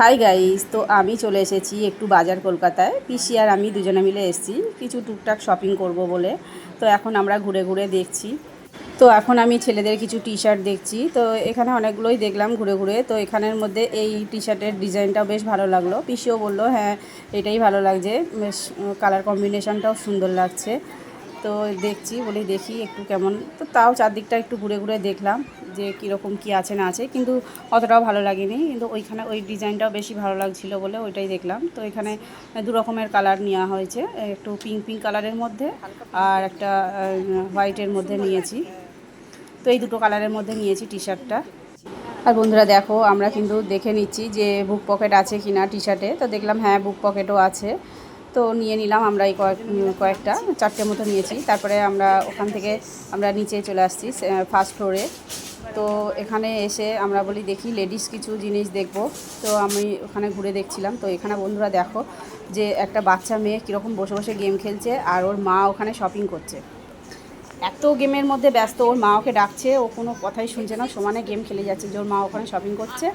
Hi guys, তো আমি চলে এসেছি একটু বাজার কলকাতায়। পিসি আর আমি দুজনে মিলে এসেছি কিছু টুকটাক শপিং করব বলে। তো এখন আমরা ঘুরে ঘুরে দেখছি। তো এখন আমি ছেলেদের কিছু টি শার্ট দেখছি। তো এখানে অনেকগুলোই দেখলাম ঘুরে ঘুরে। তো এখানের মধ্যে এই টি শার্টের ডিজাইনটাও বেশ ভালো লাগলো। পিসিও বললো হ্যাঁ এটাই ভালো লাগছে, বেশ কালার কম্বিনেশনটাও সুন্দর লাগছে। তো দেখছি, বলি দেখি একটু কেমন। তো তাও চারদিকটা একটু ঘুরে ঘুরে দেখলাম যে কীরকম কী আছে না আছে, কিন্তু অতটাও ভালো লাগেনি। কিন্তু ওইখানে ওই ডিজাইনটাও বেশি ভালো লাগছিলো বলে ওইটাই দেখলাম। তো এখানে দু রকমের কালার নেওয়া হয়েছে, একটু পিঙ্ক পিঙ্ক কালারের মধ্যে আর একটা হোয়াইটের মধ্যে নিয়েছি। তো এই দুটো কালারের মধ্যে নিয়েছি টি শার্টটা। আর বন্ধুরা দেখো, আমরা কিন্তু দেখে নিচ্ছি যে বুক পকেট আছে কি না টি শার্টে। তো দেখলাম হ্যাঁ বুক পকেটও আছে। তো নিয়ে নিলাম আমরা এই কয়েকটা, চারটে মতো নিয়েছি। তারপরে আমরা ওখান থেকে আমরা নিচে চলে আসছি ফার্স্ট ফ্লোরে। তো এখানে এসে আমরা বলি দেখি লেডিস কিছু জিনিস দেখব। তো আমি ওখানে ঘুরে দেখছিলাম। তো এখানে বন্ধুরা দেখো যে একটা বাচ্চা মেয়ে কীরকম বসে বসে গেম খেলছে, আর ওর মা ওখানে শপিং করছে। এত গেমের মধ্যে ব্যস্ত, ওর মা ওকে ডাকছে, ও কোনো কথাই শুনছে না, সমানে গেম খেলে যাচ্ছে। যে ওর মা ওখানে শপিং করছে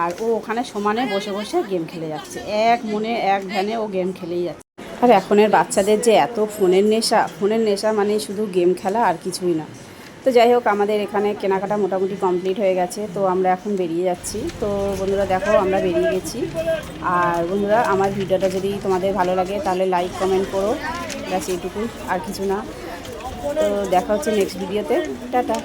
আর ও ওখানে সমানে বসে বসে গেম খেলে যাচ্ছে, এক মনে এক ধ্যানে ও গেম খেলেই যাচ্ছে। আর এখনের বাচ্চাদের যে এত ফোনের নেশা মানে শুধু গেম খেলা আর কিছুই না। তো যাই হোক, আমাদের এখানে কেনাকাটা মোটামুটি কমপ্লিট হয়ে গেছে। তো আমরা এখন বেরিয়ে যাচ্ছি। তো বন্ধুরা দেখো আমরা বেরিয়ে গেছি। আর বন্ধুরা, আমার ভিডিওটা যদি তোমাদের ভালো লাগে তাহলে লাইক কমেন্ট করো, ব্যাস এইটুকুই, আর কিছু না। তো দেখা হচ্ছে নেক্সট ভিডিওতে। টাটা।